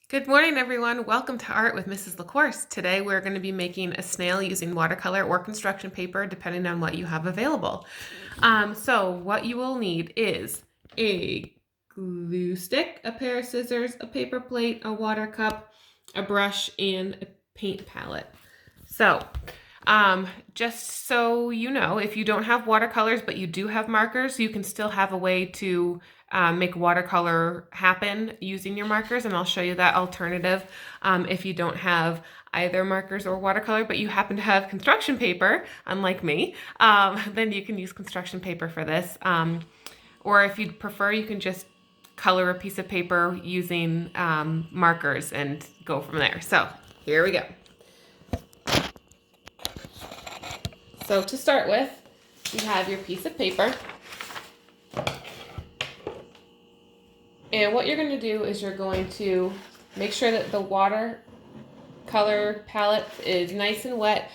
Good morning, everyone. Welcome to Art with Mrs. Lacourse. Today we're going to be making a snail using watercolor or construction paper, depending on what you have available. So what you will need is a glue stick, a pair of scissors, a paper plate, a water cup, a brush, and a paint palette. So just so you know, if you don't have watercolors but you do have markers, you can still have a way to make watercolor happen using your markers, and I'll show you that alternative. If you don't have either markers or watercolor, but you happen to have construction paper, unlike me, then you can use construction paper for this. Or if you'd prefer, you can just color a piece of paper using markers and go from there. So here we go. So to start with, you have your piece of paper. And what you're going to do is you're going to make sure that the watercolor palette is nice and wet,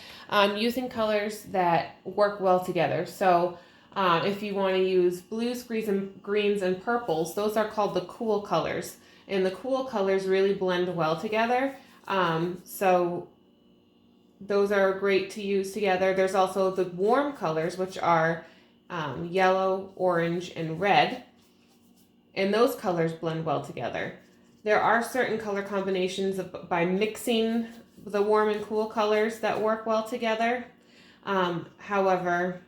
using colors that work well together. So if you want to use blues, greens, and purples, those are called the cool colors. And the cool colors really blend well together. So those are great to use together. There's also the warm colors, which are yellow, orange, and red. And those colors blend well together. There are certain color combinations by mixing the warm and cool colors that work well together. However,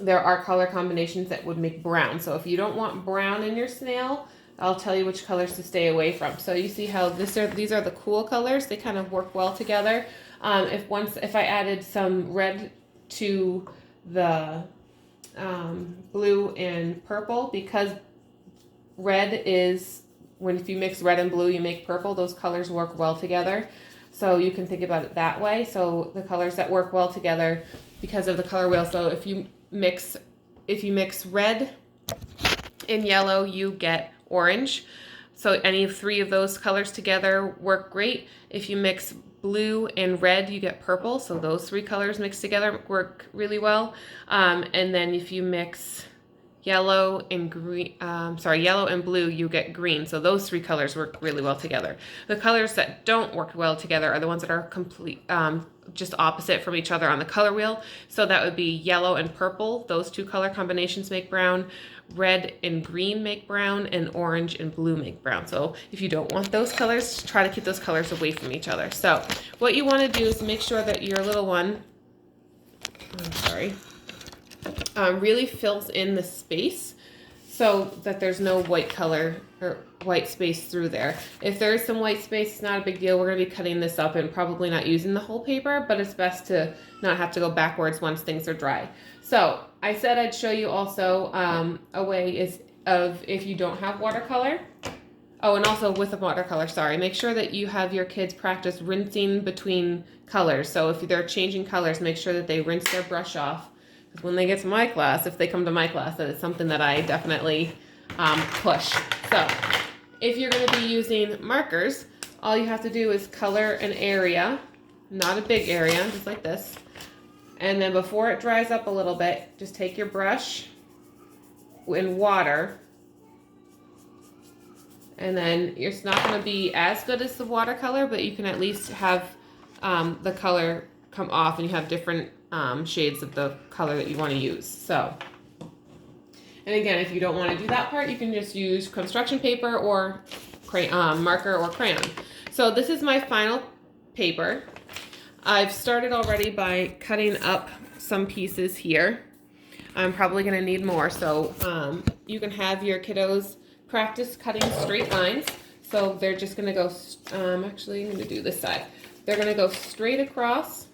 there are color combinations that would make brown. So if you don't want brown in your snail, I'll tell you which colors to stay away from. So you see how these are the cool colors. They kind of work well together. If I added some red to the blue and purple, because red is, if you mix red and blue, you make purple. Those colors work well together. So you can think about it that way. So the colors that work well together because of the color wheel. So if you mix red and yellow, you get orange. So any of three of those colors together work great. If you mix blue and red, you get purple. So those three colors mixed together work really well. And then if you mix yellow and blue, you get green. So those three colors work really well together. The colors that don't work well together are the ones that are just opposite from each other on the color wheel. So that would be yellow and purple. Those two color combinations make brown. Red and green make brown, and orange and blue make brown. So if you don't want those colors, try to keep those colors away from each other. So what you want to do is make sure that your little one, really fills in the space so that there's no white color or white space through there. If there is some white space, it's not a big deal. We're going to be cutting this up and probably not using the whole paper, but it's best to not have to go backwards once things are dry. So I said I'd show you also a way if you don't have watercolor. Oh, and also with the watercolor, make sure that you have your kids practice rinsing between colors. So if they're changing colors, make sure that they rinse their brush off. Because when they get to my class, if they come to my class, that is something that I definitely push. So if you're going to be using markers, all you have to do is color an area, not a big area, just like this. And then before it dries up a little bit, just take your brush in water. And then it's not going to be as good as the watercolor, but you can at least have the color come off, and you have different shades of the color that you want to use. So, and again, if you don't want to do that part, you can just use construction paper or marker or crayon. So this is my final paper. I've started already by cutting up some pieces here. I'm probably going to need more, so you can have your kiddos practice cutting straight lines. So they're just going to go, actually I'm going to do this side. They're going to go straight across.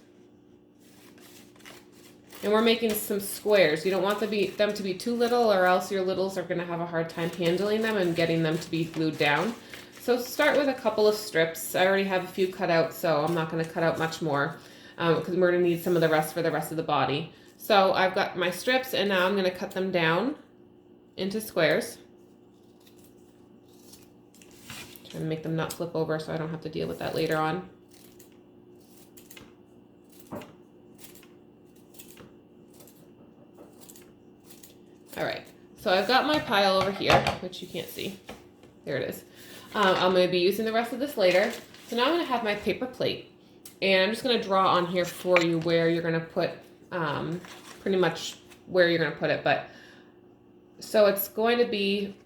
And we're making some squares. You don't want them to be too little, or else your littles are going to have a hard time handling them and getting them to be glued down. So start with a couple of strips. I already have a few cut out, so I'm not going to cut out much more because we're going to need some of the rest for the rest of the body. So I've got my strips, and now I'm going to cut them down into squares. Trying to make them not flip over so I don't have to deal with that later on. All right, so I've got my pile over here, which you can't see. There it is. I'm going to be using the rest of this later. So now I'm going to have my paper plate. And I'm just going to draw on here for you where you're going to put, pretty much where you're going to put it. But so it's going to be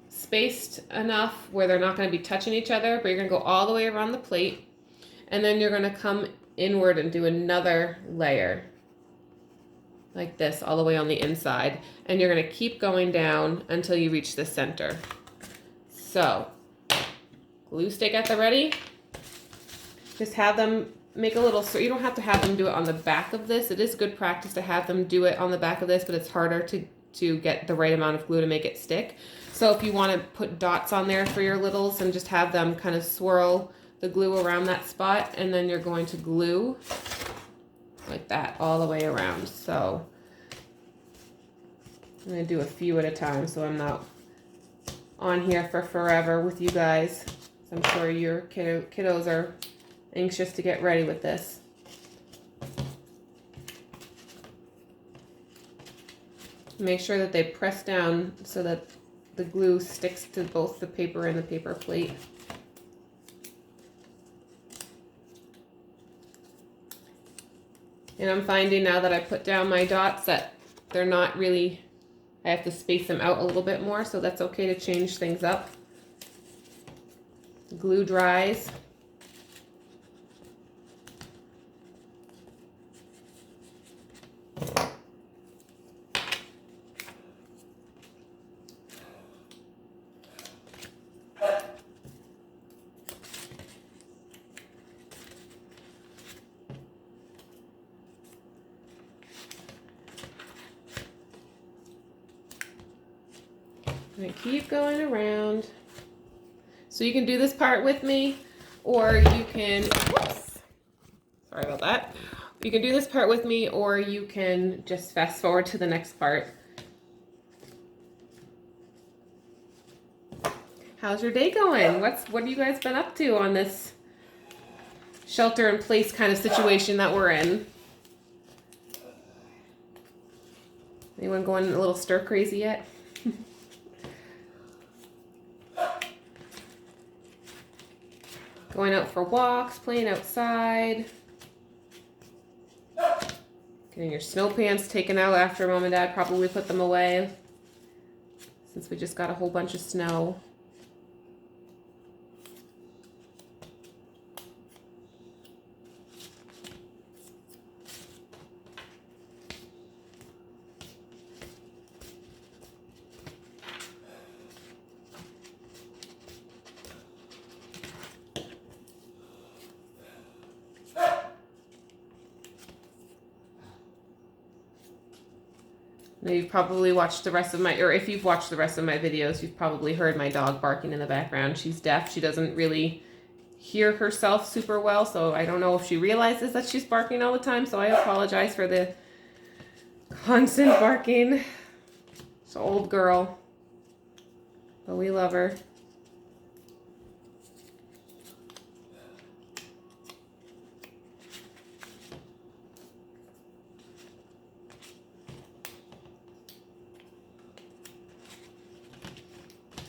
spaced enough where they're not going to be touching each other, but you're going to go all the way around the plate. And then you're going to come inward and do another layer like this all the way on the inside. And you're going to keep going down until you reach the center. So, glue stick at the ready. Just have them make a little, so you don't have to have them do it on the back of this. It is good practice to have them do it on the back of this, but it's harder to get the right amount of glue to make it stick. So if you want to put dots on there for your littles and just have them kind of swirl the glue around that spot, and then you're going to glue like that all the way around. So I'm going to do a few at a time so I'm not on here for forever with you guys. I'm sure your kiddos are anxious to get ready with this. Make sure that they press down so that the glue sticks to both the paper and the paper plate. And I'm finding now that I put down my dots that they're not really, I have to space them out a little bit more, so that's okay to change things up. Glue dries. And keep going around. So you can do this part with me, or you can, whoops, sorry about that. You can do this part with me, or you can just fast forward to the next part. How's your day going? What have you guys been up to on this shelter in place kind of situation that we're in? Anyone going a little stir crazy yet? Going out for walks, playing outside. Getting your snow pants taken out after Mom and Dad probably put them away, since we just got a whole bunch of snow. Now you've probably watched the rest of my, or if you've watched the rest of my videos, you've probably heard my dog barking in the background. She's deaf. She doesn't really hear herself super well, so I don't know if she realizes that she's barking all the time, so I apologize for the constant barking. She's an old girl, but we love her.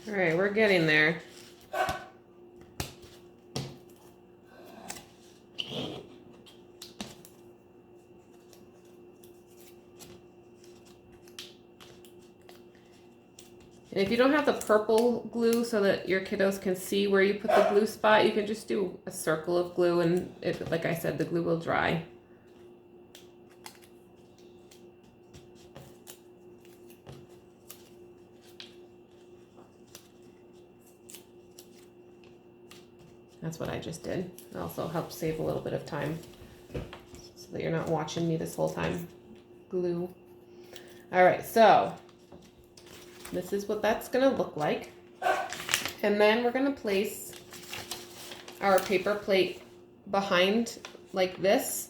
All right, we're getting there. And if you don't have the purple glue so that your kiddos can see where you put the glue spot, you can just do a circle of glue, and it, like I said, the glue will dry. That's what I just did. It also helps save a little bit of time so that you're not watching me this whole time glue. All right, so this is what that's gonna look like. And then we're gonna place our paper plate behind like this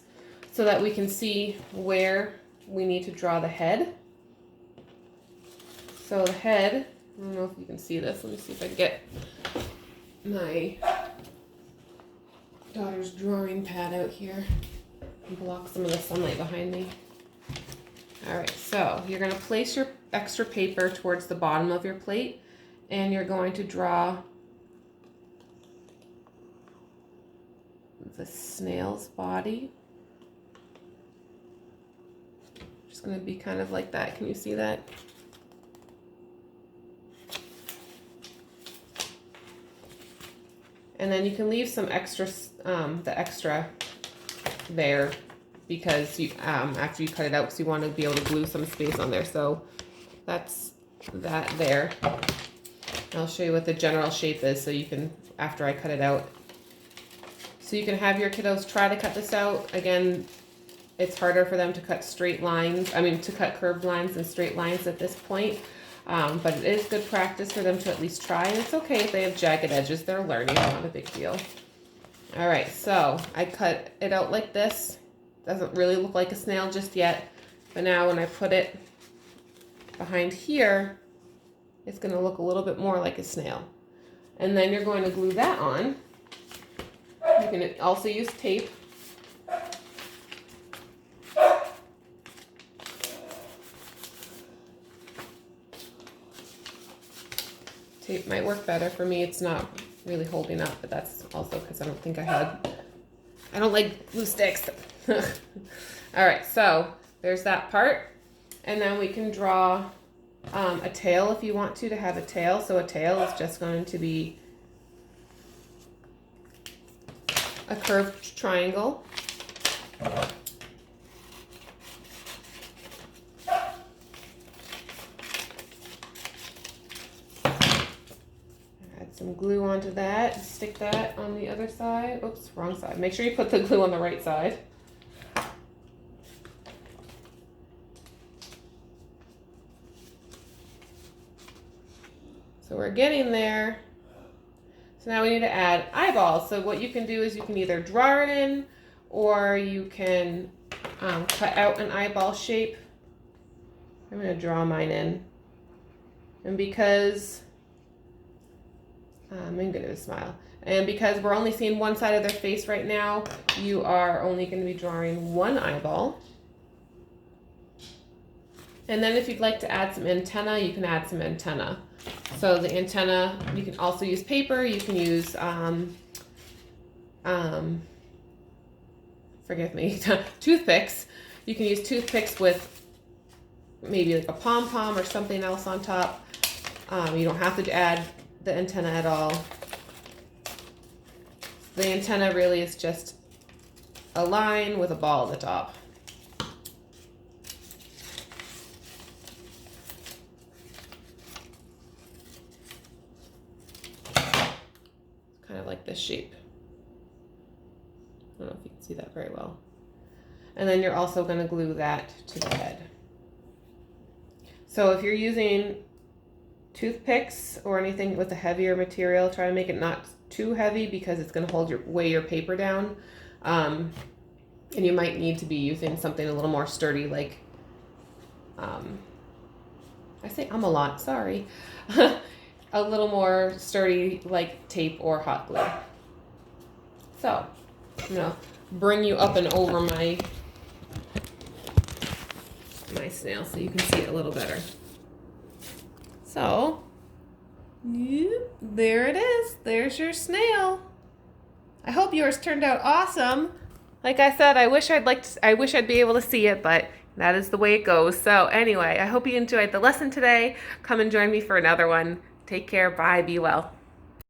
so that we can see where we need to draw the head. So the head, I don't know if you can see this. Let me see if I can get my daughter's drawing pad out here and block some of the sunlight behind me. All right, so you're gonna place your extra paper towards the bottom of your plate, and you're going to draw the snail's body. Just going to be kind of like that. Can you see that? And then you can leave some extra, the extra there, because you after you cut it out, because you want to be able to glue some space on there. So that's that there. I'll show you what the general shape is, so you can, after I cut it out. So you can have your kiddos try to cut this out. Again, it's harder for them to cut straight lines, to cut curved lines and straight lines at this point. But it is good practice for them to at least try, and it's okay if they have jagged edges. They're learning, not a big deal. All right, so I cut it out like this. Doesn't really look like a snail just yet, but now when I put it behind here, it's going to look a little bit more like a snail. And then you're going to glue that on. You can also use tape. Tape might work better for me. It's not really holding up, but that's also because I don't like glue sticks. All right, so there's that part. And then we can draw a tail if you want to have a tail. So a tail is just going to be a curved triangle. Add some glue onto that. Stick that on the other side. Oops, wrong side. Make sure you put the glue on the right side. So we're getting there. So now we need to add eyeballs. So what you can do is you can either draw it in, or you can cut out an eyeball shape. I'm going to draw mine in. And because, I'm going to do a smile. And because we're only seeing one side of their face right now, you are only going to be drawing one eyeball. And then if you'd like to add some antenna, you can add some antenna. So the antenna, you can also use paper. You can use, forgive me, toothpicks. You can use toothpicks with maybe like a pom-pom or something else on top. You don't have to add the antenna at all. The antenna really is just a line with a ball at the top. Kind of like this shape. I don't know if you can see that very well. And then you're also going to glue that to the head. So if you're using toothpicks or anything with a heavier material, try to make it not too heavy, because it's going to weigh your paper down. And you might need to be using something a little more sturdy, like, I say a lot, sorry. A little more sturdy, like tape or hot glue. So I'm going to bring you up and over my snail so you can see it a little better. So, yep, there it is. There's your snail. I hope yours turned out awesome. Like I said, I wish I'd be able to see it, but that is the way it goes. So anyway, I hope you enjoyed the lesson today. Come and join me for another one. Take care. Bye. Be well.